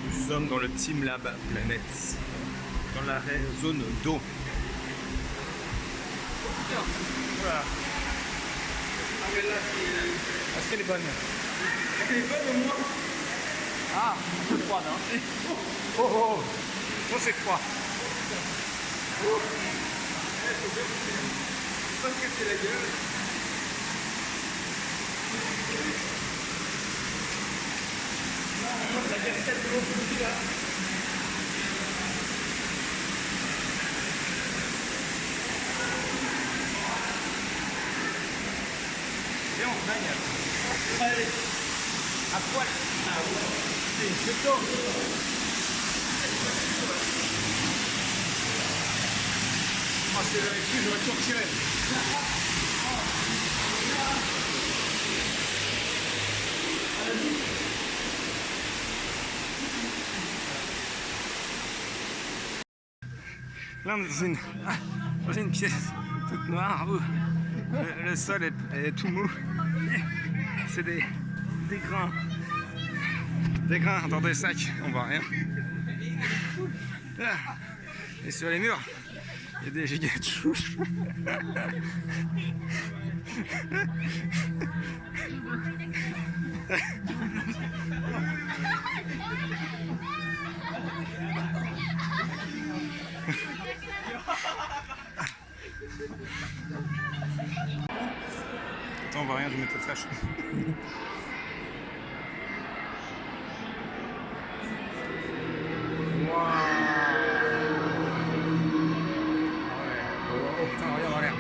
Nous sommes dans le Team Lab Planet, dans la zone d'eau. Voilà. Est-ce qu'elle est bonne? Elle est bonne au moins. Ah, un peu froide, hein. Oh, c'est froid. Faut pas se casser la gueule. La cascade de l'eau là. Et on se bagne. Allez, à poil. C'est chaud. Oh, c'est là-dessus, j'aurais tout retiré. Là, on est dans une pièce toute noire. Le sol est tout mou. C'est des grains. Des grains dans des sacs, on voit rien. Et sur les murs, il y a des gigas de chouches. Attends, on voit rien, je vais mettre le flash. Oh putain, regarde en l'air.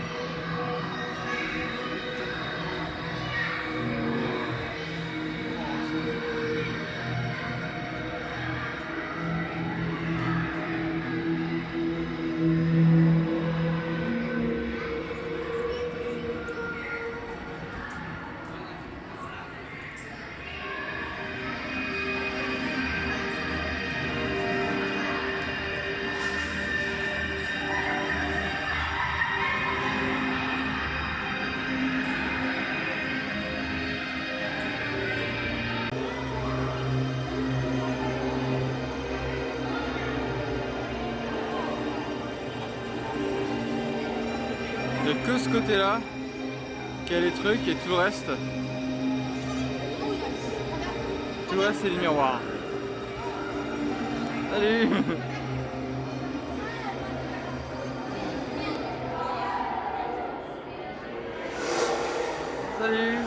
Il n'y a que ce côté-là qui a les trucs et tout le reste. Tout le reste c'est les miroirs. Salut. Salut.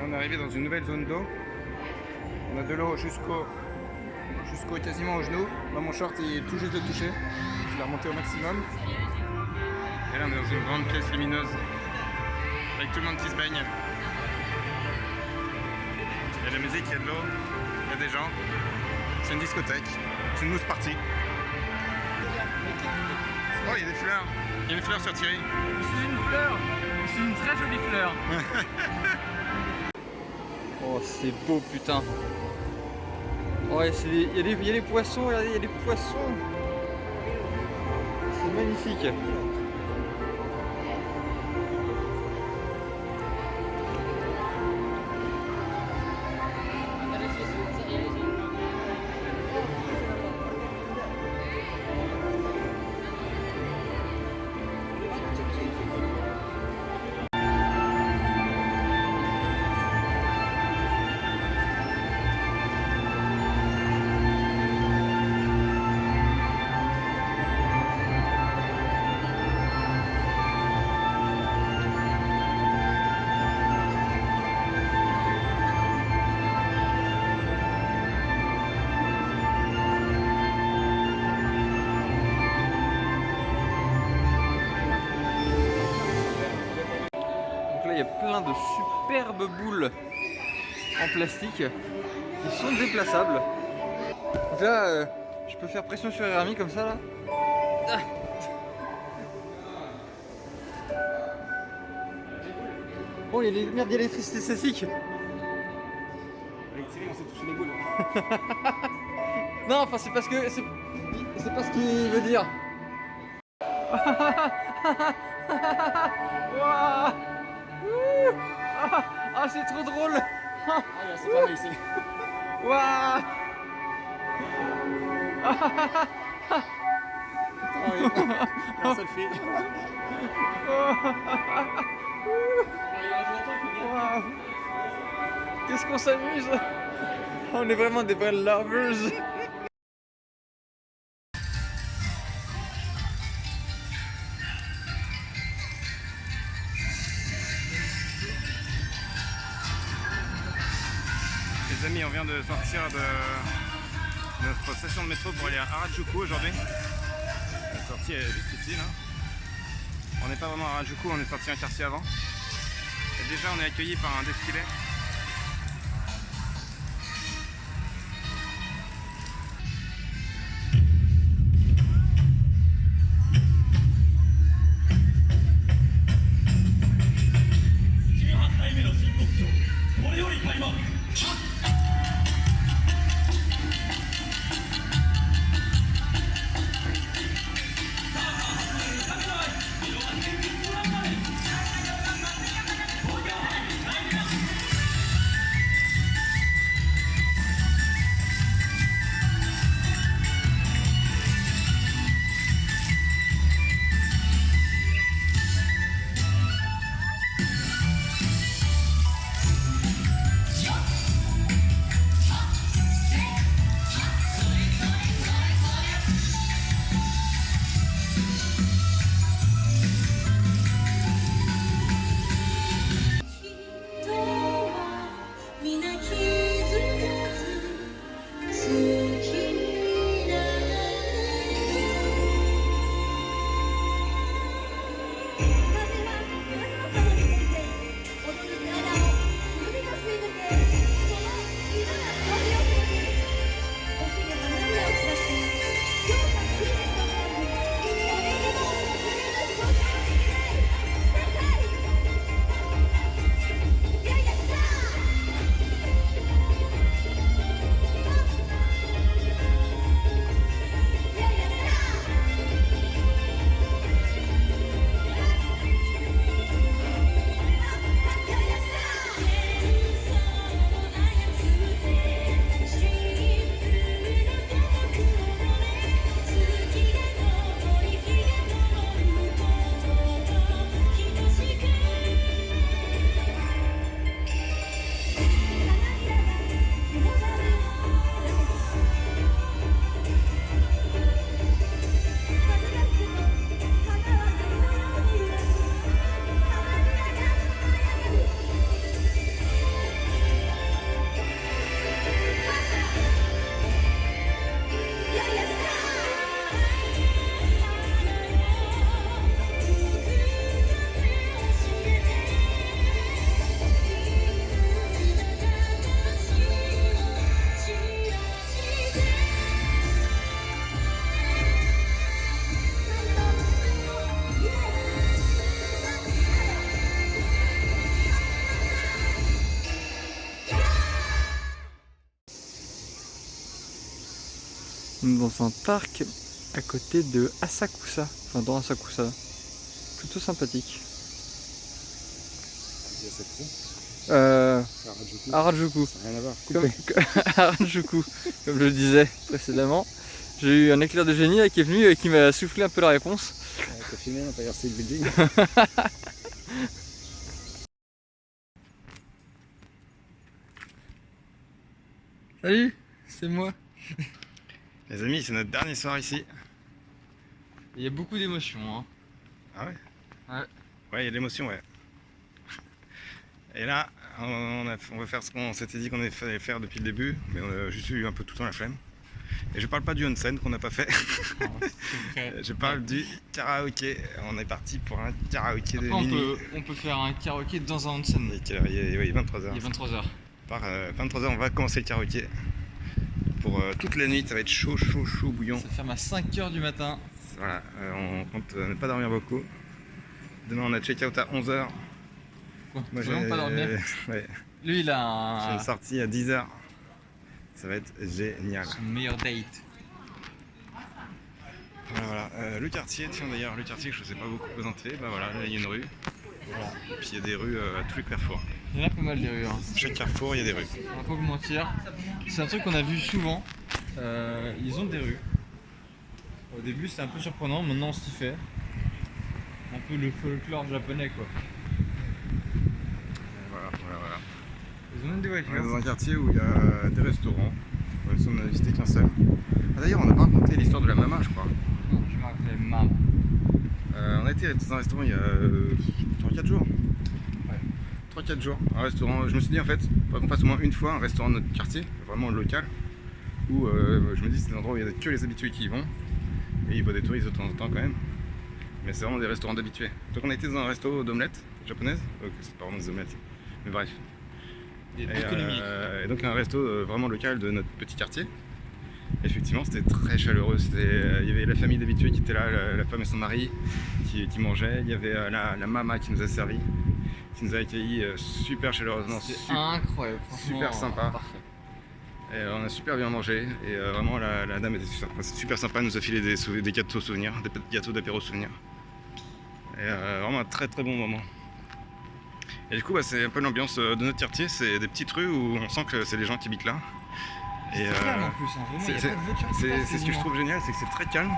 On est arrivé dans une nouvelle zone d'eau. On a de l'eau jusqu'au quasiment au genou. Là mon short il est tout juste de toucher. Je l'ai remonté au maximum. Et là on est dans une grande pièce lumineuse. Avec tout le monde qui se baigne. Il y a de la musique, il y a de l'eau, il y a des gens. C'est une discothèque. C'est une mousse party. Oh il y a des fleurs. Il y a une fleur sur Thierry. C'est une fleur. C'est une très jolie fleur. Oh c'est beau putain. Oh il y a des poissons, regardez, il y a des poissons. C'est magnifique. Il y a plein de superbes boules en plastique qui sont déplaçables. Donc là, je peux faire pression sur Rémi comme ça là. Ah. Oh, il y a merde, il y a l'électricité statique. Avec Thierry on s'est touché les boules. Non, enfin c'est parce que c'est pas ce qu'il veut dire. Wow. Ah, c'est trop drôle. Ah, c'est pas mal ici. Waouh. Un selfie. Wow. Qu'est-ce qu'on s'amuse. On est vraiment des vrais lovers. Les amis, on vient de sortir de notre station de métro pour aller à Harajuku aujourd'hui. La sortie est juste ici là. On n'est pas vraiment à Harajuku, on est sorti un quartier avant. Et déjà on est accueilli par un défilé. On est dans un parc à côté de Asakusa, enfin dans Asakusa. Plutôt sympathique. Harajuku. Ça n'a rien à voir. Harajuku, comme je le disais précédemment. J'ai eu un éclair de génie là, qui est venu et qui m'a soufflé un peu la réponse. T'as filmé, on n'a pas versé le building. Salut, c'est moi. Les amis, c'est notre dernier soir ici. Il y a beaucoup d'émotions. Hein. Ah ouais? Ouais. Ouais, il y a de l'émotion, ouais. Et là, on va faire ce qu'on s'était dit qu'on allait faire depuis le début, mais on a juste eu un peu tout le temps la flemme. Et je parle pas du onsen qu'on n'a pas fait. Je parle du karaoké. On est parti pour un karaoké de Après, minuit. on peut faire un karaoké dans un onsen. Il est 23h. Il est 23h. Par 23h, on va commencer le karaoké. Pour toute la nuit, ça va être chaud, bouillant. Ça ferme à 5h du matin. Voilà, on compte ne pas dormir beaucoup. Demain, on a check-out à 11h. Quoi, Moi, vraiment pas dormir. Ouais. Lui, il a J'ai un... une sortie à 10h. Ça va être génial. son meilleur date. Voilà. Le quartier, tiens d'ailleurs, le quartier que je ne sais pas beaucoup présenter, bah voilà, là il y a une rue. Voilà. Et puis il y a des rues à tous les carrefours. Il y en a pas mal des rues. Hein. Chaque carrefour, il y a des rues. On va pas vous mentir. C'est un truc qu'on a vu souvent. Ils ont des rues. Au début c'était un peu surprenant, maintenant on s'y fait. Un peu le folklore japonais quoi. Voilà. Ils ont même des On est voitures. dans un quartier où il y a des restaurants. On n'a visité qu'un seul. Ah, d'ailleurs, on n'a pas raconté l'histoire de la mama, je crois. Non, je me rappelle maman. On a été dans un restaurant il y a 3-4 jours. Ouais. 3-4 jours. Un restaurant, je me suis dit en fait, il faudrait qu'on fasse au moins une fois un restaurant de notre quartier, vraiment local, où je me dis c'est un endroit où il n'y a que les habitués qui y vont. Et il voit des touristes de temps en temps quand même. Mais c'est vraiment des restaurants d'habitués. Donc on a été dans un resto d'omelettes japonaises. Donc c'est pas vraiment des omelettes. Mais bref. Et donc un resto vraiment local de notre petit quartier. Effectivement, c'était très chaleureux. Il y avait la famille d'habitués qui était là, la femme et son mari qui mangeaient. Il y avait la mama qui nous a servi, qui nous a accueillis super chaleureusement. C'est incroyable, franchement. Super sympa. Parfait. Et on a super bien mangé. Et vraiment, la dame était super sympa. Elle nous a filé des gâteaux souvenirs, des gâteaux d'apéro souvenirs. Et vraiment un très très bon moment. Et du coup, c'est un peu l'ambiance de notre quartier. C'est des petites rues où on sent que c'est les gens qui habitent là. Et calme en plus, hein, vraiment, il y a pas de voiture qui passe c'est ce que je trouve génial, c'est que c'est très calme,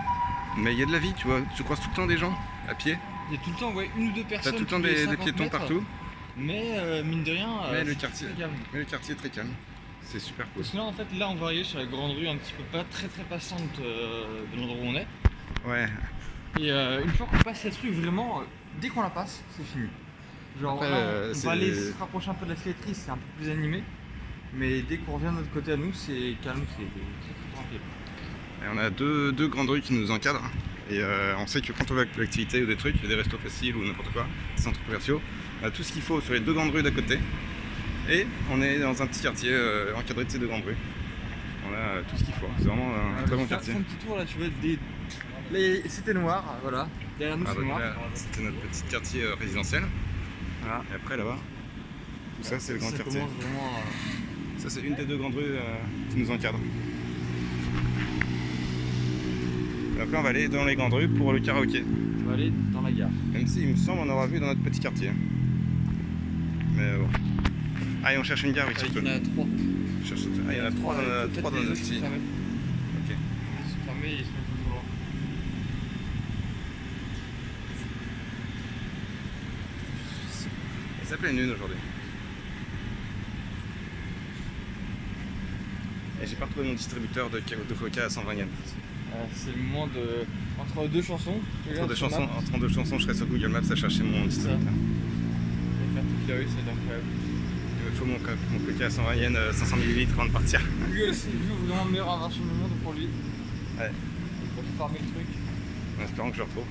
mais il y a de la vie, tu vois. Tu croises tout le temps des gens à pied. Il y a tout le temps une ou deux personnes. T'as tout le temps tous les des 50 piétons mètres. partout. Mais mine de rien, Mais le c'est quartier, très calme. est très calme. C'est super cool. Parce que là, en fait, là, on va arriver sur la grande rue un petit peu pas très passante de l'endroit où on est. Ouais. Et une fois qu'on passe cette rue, vraiment, dès qu'on la passe, c'est fini. Genre Après, là, on va aller se rapprocher un peu de la filetterie, c'est un peu plus animé. Mais dès qu'on revient de notre côté à nous, c'est calme, c'est très tranquille. Et on a deux grandes rues qui nous encadrent. Et on sait que quand on va avec l'activité ou des trucs, il y a des restos faciles ou n'importe quoi, des centres commerciaux, on a tout ce qu'il faut sur les deux grandes rues d'à côté. Et on est dans un petit quartier encadré de ces deux grandes rues. On a tout ce qu'il faut. C'est vraiment un très bon quartier. Un petit tour là, tu vois, c'était noir, voilà. Derrière nous, c'est Donc noir. là, c'était notre petit quartier résidentiel. Voilà. Et après là-bas, tout ça c'est le grand quartier. Commence vraiment, Ça c'est une des deux grandes rues qui nous encadre. Et après on va aller dans les grandes rues pour le karaoké. on va aller dans la gare. Même si il me semble on aura vu dans notre petit quartier. Mais bon. Allez on cherche une gare oui, Il y en a 3. il y en a trois dans notre style. Ok. Ils sont fermés et ils se mettent trop loin. Il s'appelait Nune aujourd'hui. Et j'ai pas retrouvé mon distributeur de coca à 120 yens. C'est le moment de. Entre deux chansons. Entre deux chansons, je serai sur Google Maps à chercher mon distributeur. Et faire toute la rue, c'est incroyable. Il me faut mon coca à 120 yens, 500 ml avant de partir. Lui aussi, vraiment meilleure invention du monde pour lui. Ouais. Il va farmer le truc. En espérant que je le retrouve.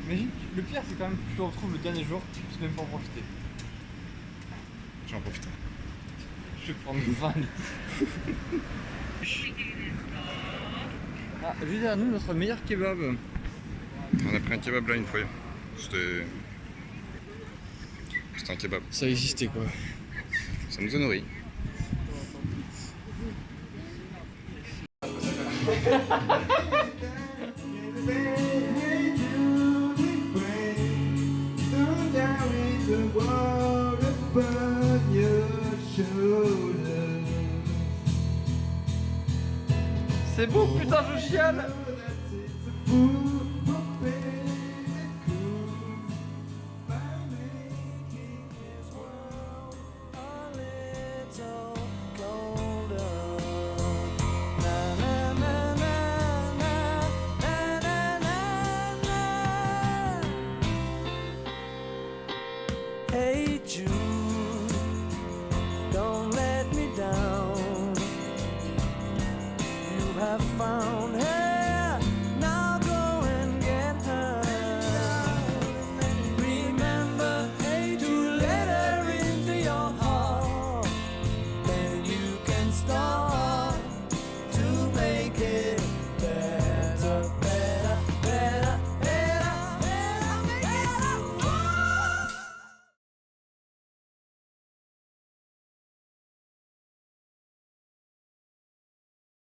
Imagine, le pire c'est quand même que tu le retrouves le dernier jour, tu peux même pas en profiter. J'en profite. Je vais prendre 20 litres. Ah, juste derrière nous, notre meilleur kebab. On a pris un kebab là une fois. C'était un kebab. Ça existait quoi. Ça nous a nourris. C'est beau, putain, je chiale. Hey Jude.